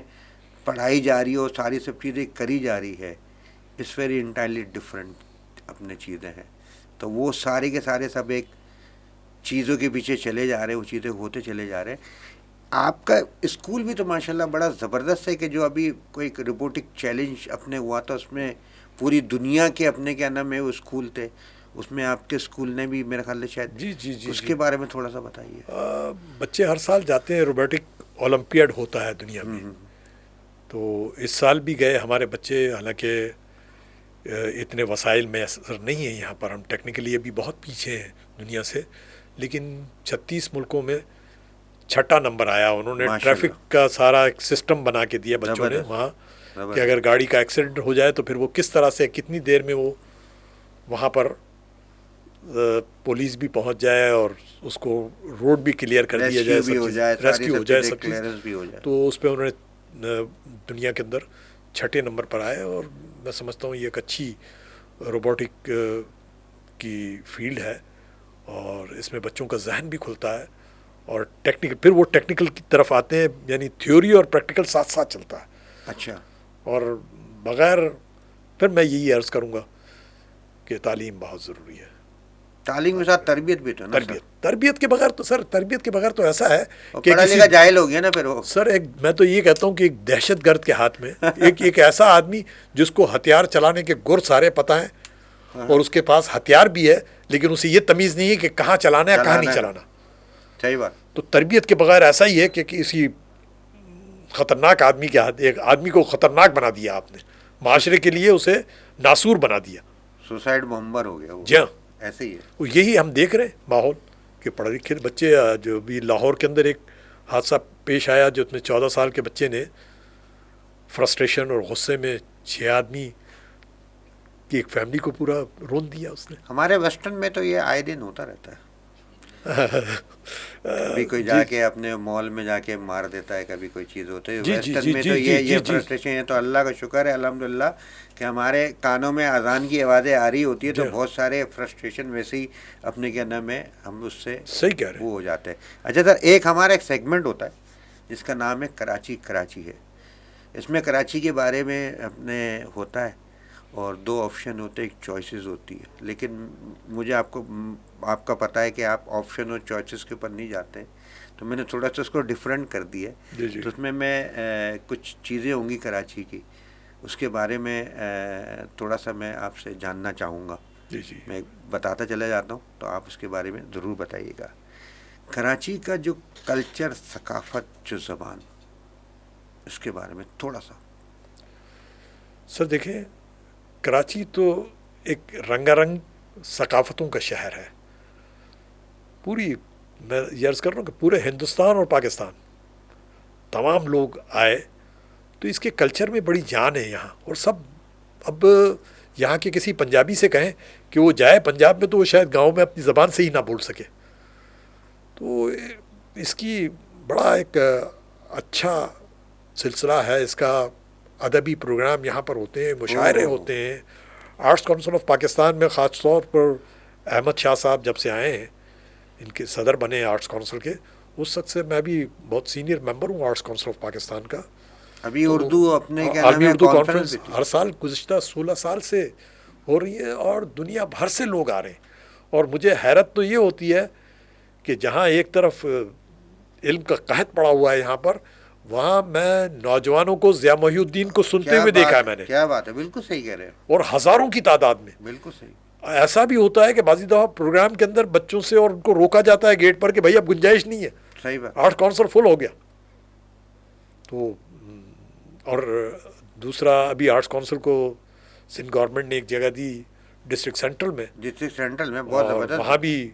Speaker 2: پڑھائی جا رہی ہو، ساری سب چیزیں کری جا رہی ہے، اٹس ویری انٹائرلی ڈفرینٹ اپنے چیزیں ہیں. تو وہ سارے کے سارے سب ایک چیزوں کے پیچھے چلے جا رہے ہیں، وہ چیزیں ہوتے چلے جا رہے ہیں. آپ کا اسکول بھی تو ماشاءاللہ بڑا زبردست ہے، کہ جو ابھی کوئی روبوٹک چیلنج اپنے ہوا تھا، اس میں پوری دنیا کے اپنے کیا نام ہے وہ اسکول تھے. اس میں آپ کے اسکول نے بھی میرے خیال سے شاید
Speaker 1: جی
Speaker 2: اس کے بارے میں تھوڑا سا بتائیے.
Speaker 1: بچے ہر سال جاتے ہیں روبوٹک اولمپیاڈ ہوتا ہے دنیا میں. تو اس سال بھی گئے ہمارے بچے، حالانکہ اتنے وسائل میں اثر نہیں ہیں یہاں پر، ہم ٹیکنیکلی ابھی بہت پیچھے ہیں دنیا سے، لیکن 36 ملکوں میں 6 نمبر آیا. انہوں نے ٹریفک کا سارا ایک سسٹم بنا کے دیا بچوں نے وہاں، کہ اگر گاڑی کا ایکسیڈنٹ ہو جائے تو پھر وہ کس طرح سے کتنی دیر میں وہ وہاں پر پولیس بھی پہنچ جائے اور اس کو روڈ بھی کلیئر کر دیا جائے، ریسکیو ہو جائے سب چیز. تو اس پہ انہوں نے دنیا کے اندر 6 نمبر پر آئے. اور میں سمجھتا ہوں یہ ایک اچھی روبوٹک کی فیلڈ ہے، اور اس میں بچوں کا ذہن بھی کھلتا ہے، اور ٹیکنیکل، پھر وہ ٹیکنیکل کی طرف آتے ہیں، یعنی تھیوری اور پریکٹیکل ساتھ ساتھ چلتا ہے.
Speaker 2: اچھا.
Speaker 1: اور بغیر، پھر میں یہی عرض کروں گا کہ تعلیم بہت ضروری ہے.
Speaker 2: تعلیم کے ساتھ تربیت بھی تو نا.
Speaker 1: تربیت کے بغیر تو سر، تربیت کے بغیر تو ایسا ہے
Speaker 2: کہ پڑھا لکھا جاہل ہو گیا نا پھر وہ.
Speaker 1: سر میں تو یہ کہتا ہوں کہ ایک دہشت گرد کے ہاتھ میں ایک ایسا آدمی جس کو ہتھیار چلانے کے گر سارے پتہ ہیں، اور اس کے پاس ہتھیار بھی ہے، لیکن اسے یہ تمیز نہیں ہے کہ کہاں چلانا ہے کہاں نہیں چلانا.
Speaker 2: صحیح بات.
Speaker 1: تو تربیت کے بغیر ایسا ہی ہے کہ کسی خطرناک آدمی کے ہاتھ، ایک آدمی کو خطرناک بنا دیا آپ نے، معاشرے کے لیے اسے ناسور بنا دیا،
Speaker 2: سوسائڈ بمبر ہو گیا وہ.
Speaker 1: جی ہاں،
Speaker 2: ایسے ہی ہے.
Speaker 1: یہی ہم دیکھ رہے ہیں ماحول، کہ پڑھے لکھے بچے، جو بھی لاہور کے اندر ایک حادثہ پیش آیا جو میں 14 سال کے بچے نے فرسٹریشن اور غصے میں 6 آدمی کی ایک فیملی کو پورا رون دیا اس نے.
Speaker 2: ہمارے ویسٹرن میں تو یہ آئے دن ہوتا رہتا ہے. کبھی کوئی جا کے اپنے مال میں جا کے مار دیتا ہے، کبھی کوئی چیز ہوتی ہے. ویسٹرن میں تو یہ فرسٹریشن ہے. تو اللہ کا شکر ہے الحمدللہ کہ ہمارے کانوں میں اذان کی آوازیں آ رہی ہوتی ہے، تو بہت سارے فرسٹریشن ویسے ہی اپنے کیا نام ہے، ہم اس سے
Speaker 1: صحیح کہہ رہے ہیں
Speaker 2: وہ ہو جاتے ہیں. اچھا سر، ہمارا ایک سیگمنٹ ہوتا ہے جس کا نام ہے کراچی ہے. اس میں کراچی کے بارے میں اپنے ہوتا ہے، اور 2 آپشن ہوتے ہیں، ایک چوائسیز ہوتی ہے. لیکن مجھے آپ کا پتہ ہے کہ آپ آپشن اور چوائسیز کے اوپر نہیں جاتے، تو میں نے تھوڑا سا اس کو ڈفرینٹ کر دیا ہے. تو اس میں کچھ چیزیں ہوں گی کراچی کی، اس کے بارے میں تھوڑا سا میں آپ سے جاننا چاہوں گا. میں بتاتا چلا جاتا ہوں، تو آپ اس کے بارے میں ضرور بتائیے گا. کراچی کا جو کلچر، ثقافت، جو زبان، اس کے بارے میں تھوڑا سا.
Speaker 1: سر دیکھیں، کراچی تو ایک رنگا رنگ ثقافتوں کا شہر ہے. پوری، میں یہ عرض کر رہا ہوں کہ پورے ہندوستان اور پاکستان تمام لوگ آئے تو اس کے کلچر میں بڑی جان ہے یہاں. اور سب، اب یہاں کے کسی پنجابی سے کہیں کہ وہ جائے پنجاب میں تو وہ شاید گاؤں میں اپنی زبان سے ہی نہ بول سکے. تو اس کی بڑا ایک اچھا سلسلہ ہے. اس کا ادبی پروگرام یہاں پر ہوتے ہیں، مشاعرے ہوتے ہیں. آرٹس کونسل آف پاکستان میں خاص طور پر احمد شاہ صاحب جب سے آئے ہیں، ان کے صدر بنے آرٹس کونسل کے، اس وقت سے میں بھی بہت سینئر ممبر ہوں آرٹس کونسل آف پاکستان کا.
Speaker 2: ابھی اردو اپنے
Speaker 1: عالمی اردو کانفرنس ہر سال گزشتہ 16 سال سے ہو رہی ہے، اور دنیا بھر سے لوگ آ رہے ہیں. اور مجھے حیرت تو یہ ہوتی ہے کہ جہاں ایک طرف علم کا قحط پڑا ہوا ہے یہاں پر، وہاں میں نوجوانوں کو ضیاء محی الدین کو سنتے ہوئے دیکھا ہے میں نے.
Speaker 2: کیا بات ہے، بالکل صحیح کہہ رہے ہیں.
Speaker 1: اور ہزاروں کی تعداد میں.
Speaker 2: بالکل صحیح. ایسا
Speaker 1: ایسا بھی ہوتا ہے کہ بعضی دفعہ پروگرام کے اندر بچوں سے اور ان کو روکا جاتا ہے گیٹ پر کہ بھائی اب گنجائش نہیں ہے.
Speaker 2: صحیح بات.
Speaker 1: آرٹ کونسل فل ہو گیا. تو اور دوسرا، ابھی آرٹس کونسل کو سندھ گورنمنٹ نے ایک جگہ دی ڈسٹرکٹ سینٹرل میں.
Speaker 2: ڈسٹرکٹ سینٹرل میں بہت زبردست،
Speaker 1: وہاں بھی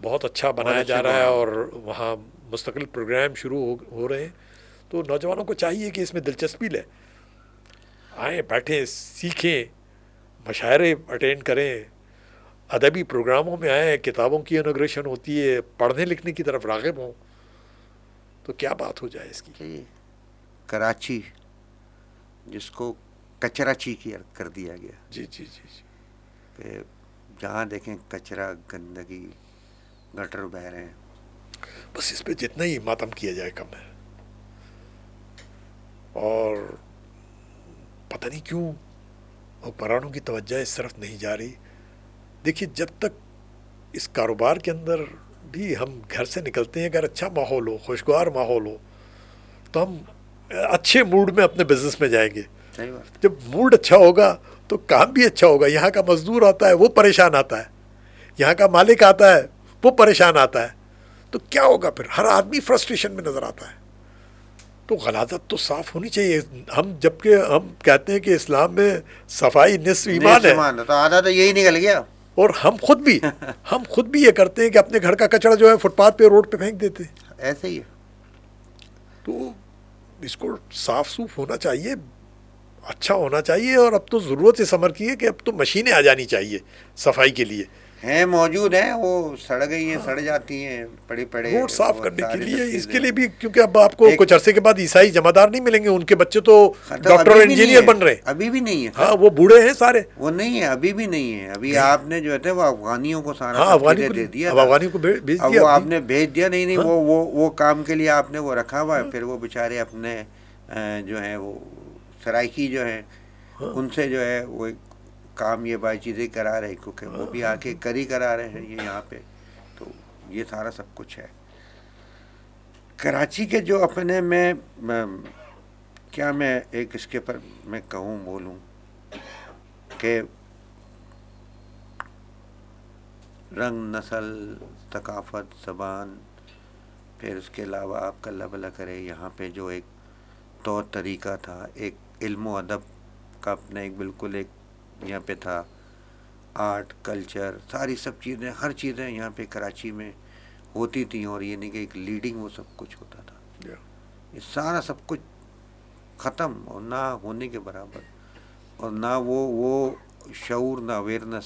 Speaker 1: بہت اچھا بنایا جا رہا ہے، اور وہاں مستقل پروگرام شروع ہو رہے ہیں. تو نوجوانوں کو چاہیے کہ اس میں دلچسپی لیں، آئیں، بیٹھیں، سیکھیں، مشاعرے اٹینڈ کریں، ادبی پروگراموں میں آئیں، کتابوں کی انوگریشن ہوتی ہے، پڑھنے لکھنے کی طرف راغب ہوں. تو کیا بات ہو جائے اس کی.
Speaker 2: کراچی جس کو کچراچی کی کر دیا گیا.
Speaker 1: جی جی جی جی.
Speaker 2: کہ جہاں دیکھیں کچرا، گندگی، گٹر بہ رہے ہیں.
Speaker 1: بس اس پہ جتنا ہی ماتم کیا جائے کم ہے. اور پتہ نہیں کیوں حکمرانوں کی توجہ اس طرف نہیں جا رہی. دیکھیے، جب تک اس کاروبار کے اندر بھی ہم گھر سے نکلتے ہیں، اگر اچھا ماحول ہو، خوشگوار ماحول ہو، تو ہم اچھے موڈ میں اپنے بزنس میں جائیں گے. جب موڈ اچھا ہوگا تو کام بھی اچھا ہوگا. یہاں کا مزدور آتا ہے وہ پریشان آتا ہے، یہاں کا مالک آتا ہے وہ پریشان آتا ہے. تو کیا ہوگا پھر؟ ہر آدمی فرسٹریشن میں نظر آتا ہے. تو غلاظت تو صاف ہونی چاہیے. جبکہ ہم کہتے ہیں کہ اسلام میں صفائی نصف ایمان ہے،
Speaker 2: تو آدھا تو یہی نکل گیا.
Speaker 1: اور ہم خود بھی یہ کرتے ہیں کہ اپنے گھر کا کچڑا جو ہے فٹ پاتھ پہ، روڈ پہ پھینک دیتے ہیں.
Speaker 2: ایسے ہی ہے.
Speaker 1: تو اس کو صاف سوف ہونا چاہیے، اچھا ہونا چاہیے. اور اب تو ضرورت اس امر کی ہے کہ اب تو مشینیں آ جانی چاہیے صفائی کے لیے.
Speaker 2: ہیں موجود ہیں، وہ سڑ گئی ہیں، سڑ جاتی ہیں پڑے
Speaker 1: روڈ صاف کرنے کے لیے، اس کے لیے بھی. کیونکہ اب آپ کو کچھ عرصے کے بعد عیسائی جمع دار نہیں ملیں گے، ان کے بچے تو ڈاکٹر اور انجینئر بن رہے ہیں.
Speaker 2: ابھی بھی نہیں ہے.
Speaker 1: ہاں وہ بوڑھے ہیں سارے.
Speaker 2: وہ نہیں ہے، ابھی بھی نہیں ہے. ابھی آپ نے جو ہے وہ افغانیوں کو سارا دے دیا،
Speaker 1: افغانیوں کو بھیج دیا.
Speaker 2: وہ آپ نے بھیج دیا. نہیں وہ کام کے لیے آپ نے وہ رکھا ہوا ہے. پھر وہ بیچارے اپنے جو ہیں وہ سرائکی جو ہیں ان سے جو ہے وہ کام یہ بائی چیزیں کرا رہے، کیونکہ وہ بھی آ کے کرا رہے ہیں یہ یہاں پہ. تو یہ سارا سب کچھ ہے. کراچی کے جو اپنے میں کیا میں ایک اس کے پر میں کہوں بولوں کہ رنگ، نسل، ثقافت، زبان، پھر اس کے علاوہ آپ کا اللہ بھلا کرے یہاں پہ جو ایک طور طریقہ تھا، ایک علم و ادب کا اپنا ایک بالکل ایک یہاں پہ تھا، آرٹ، کلچر، ساری سب چیزیں، ہر چیزیں یہاں پہ کراچی میں ہوتی تھیں. اور یہ نہیں کہ ایک لیڈنگ وہ سب کچھ ہوتا تھا. یہ سارا سب کچھ ختم اور نہ ہونے کے برابر. اور نہ وہ شعور، نہ اویئرنس،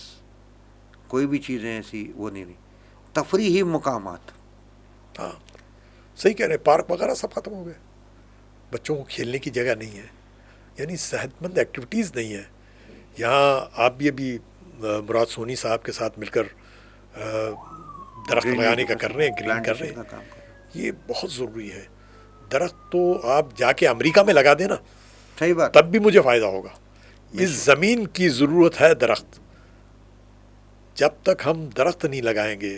Speaker 2: کوئی بھی چیزیں ایسی وہ نہیں رہی. تفریحی مقامات،
Speaker 1: ہاں صحیح کہہ رہے ہیں، پارک وغیرہ سب ختم ہو گئے. بچوں کو کھیلنے کی جگہ نہیں ہے، یعنی صحت مند ایکٹیویٹیز نہیں ہے. یہاں آپ بھی ابھی مراد سونی صاحب کے ساتھ مل کر درخت لگانے کا کر رہے ہیں، گرین کر رہے ہیں. یہ بہت ضروری ہے. درخت تو آپ جا کے امریکہ میں لگا دیں نا،
Speaker 2: صحیح بات،
Speaker 1: تب بھی مجھے فائدہ ہوگا. اس زمین کی ضرورت ہے درخت. جب تک ہم درخت نہیں لگائیں گے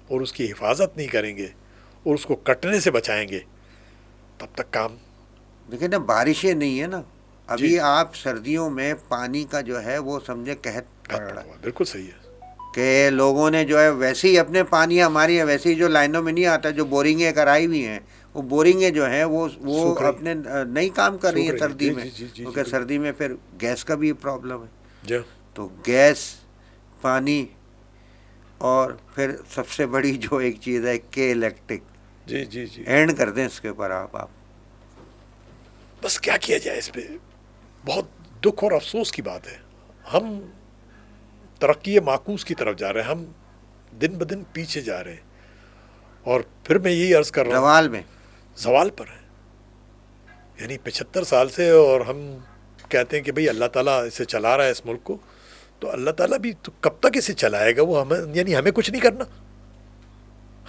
Speaker 1: اور اس کی حفاظت نہیں کریں گے اور اس کو کٹنے سے بچائیں گے، تب تک کام.
Speaker 2: لیکن نا بارشیں نہیں ہے نا ابھی. آپ سردیوں میں پانی کا جو ہے وہ سمجھے قحط پڑ رہا ہے.
Speaker 1: بالکل صحیح ہے
Speaker 2: کہ لوگوں نے جو ہے ویسے ہی اپنے پانی ہماری ویسے ہی جو لائنوں میں نہیں آتا، جو بورنگیں کرائی ہوئی ہیں، وہ بورنگیں جو ہیں وہ اپنے نہیں کام کر رہی ہیں سردی میں، کیونکہ سردی میں پھر گیس کا بھی پرابلم ہے. تو گیس، پانی، اور پھر سب سے بڑی جو ایک چیز ہے کہ الیکٹرک. اینڈ کر دیں اس کے اوپر آپ.
Speaker 1: بس کیا کیا جائے اس پہ؟ بہت دکھ اور افسوس کی بات ہے. ہم ترقی معکوس کی طرف جا رہے ہیں، ہم دن بدن پیچھے جا رہے ہیں. اور پھر میں یہی عرض کر رہا ہوں، زوال پر ہے. یعنی 75 سال سے، اور ہم کہتے ہیں کہ بھئی اللہ تعالیٰ اسے چلا رہا ہے اس ملک کو. تو اللہ تعالیٰ بھی تو کب تک اسے چلائے گا؟ وہ ہمیں کچھ نہیں کرنا،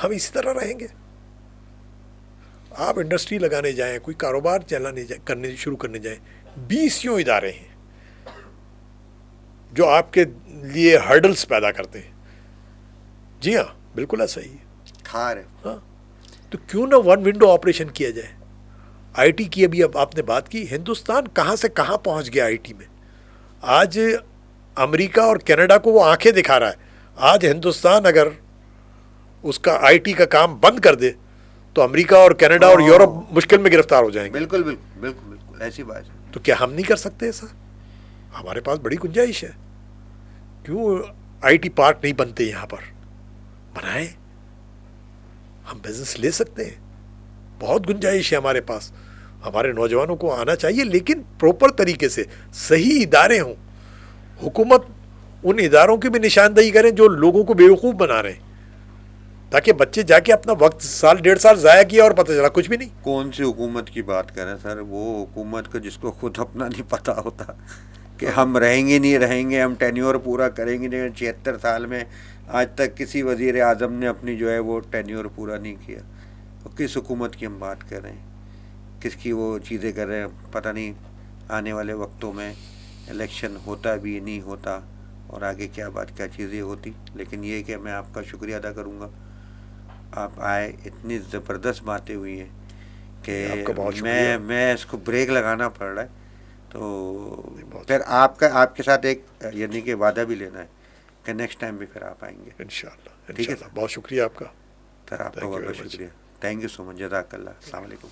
Speaker 1: ہم اسی طرح رہیں گے. آپ انڈسٹری لگانے جائیں، کوئی کاروبار شروع کرنے جائیں، 20 ادارے ہیں جو آپ کے لیے ہرڈلز پیدا کرتے ہیں. جی ہاں، بالکل ایسا ہی ہے. ہاں، تو کیوں نہ ون ونڈو آپریشن کیا جائے. آئی ٹی کی ابھی اب آپ نے بات کی، ہندوستان کہاں سے کہاں پہنچ گیا آئی ٹی میں. آج امریکہ اور کینیڈا کو وہ آنکھیں دکھا رہا ہے. آج ہندوستان اگر اس کا آئی ٹی کا کام بند کر دے تو امریکہ اور کینیڈا اور یورپ مشکل میں گرفتار ہو جائیں گے.
Speaker 2: بالکل بالکل بالکل بالکل ایسی بات ہے.
Speaker 1: تو کیا ہم نہیں کر سکتے ایسا؟ ہمارے پاس بڑی گنجائش ہے. کیوں آئی ٹی پارک نہیں بنتے یہاں پر؟ بنائیں، ہم بزنس لے سکتے ہیں. بہت گنجائش ہے ہمارے پاس. ہمارے نوجوانوں کو آنا چاہیے، لیکن پروپر طریقے سے صحیح ادارے ہوں. حکومت ان اداروں کی بھی نشاندہی کریں جو لوگوں کو بیوقوف بنا رہے ہیں، تاکہ بچے جا کے اپنا وقت 1.5 سال ضائع کیا اور پتہ چلا کچھ بھی نہیں.
Speaker 2: کون سی حکومت کی بات کریں سر؟ وہ حکومت کو جس کو خود اپنا نہیں پتہ ہوتا کہ ہم رہیں گے نہیں رہیں گے، ہم ٹینیور پورا کریں گے. 76 سال میں آج تک کسی وزیر اعظم نے اپنی جو ہے وہ ٹینیور پورا نہیں کیا. تو کس حکومت کی ہم بات کر رہے ہیں؟ کس کی وہ چیزیں کر رہے ہیں؟ پتہ نہیں آنے والے وقتوں میں الیکشن ہوتا بھی نہیں ہوتا، اور آگے کیا بات کیا چیزیں ہوتی. لیکن یہ کہ میں آپ کا شکریہ ادا کروں گا، آپ آئے، اتنی زبردست باتیں ہوئی ہیں کہ میں اس کو بریک لگانا پڑ رہا ہے. تو پھر آپ کے ساتھ ایک یعنی کہ وعدہ بھی لینا ہے کہ نیکسٹ ٹائم بھی پھر آپ آئیں گے
Speaker 1: انشاءاللہ.
Speaker 2: ٹھیک ہے،
Speaker 1: بہت شکریہ آپ کا.
Speaker 2: سر آپ کا
Speaker 1: Thank you
Speaker 2: بہت
Speaker 1: very
Speaker 2: بہت
Speaker 1: much.
Speaker 2: شکریہ. تھینک یو سو مچ. جزاک اللہ. السلام علیکم.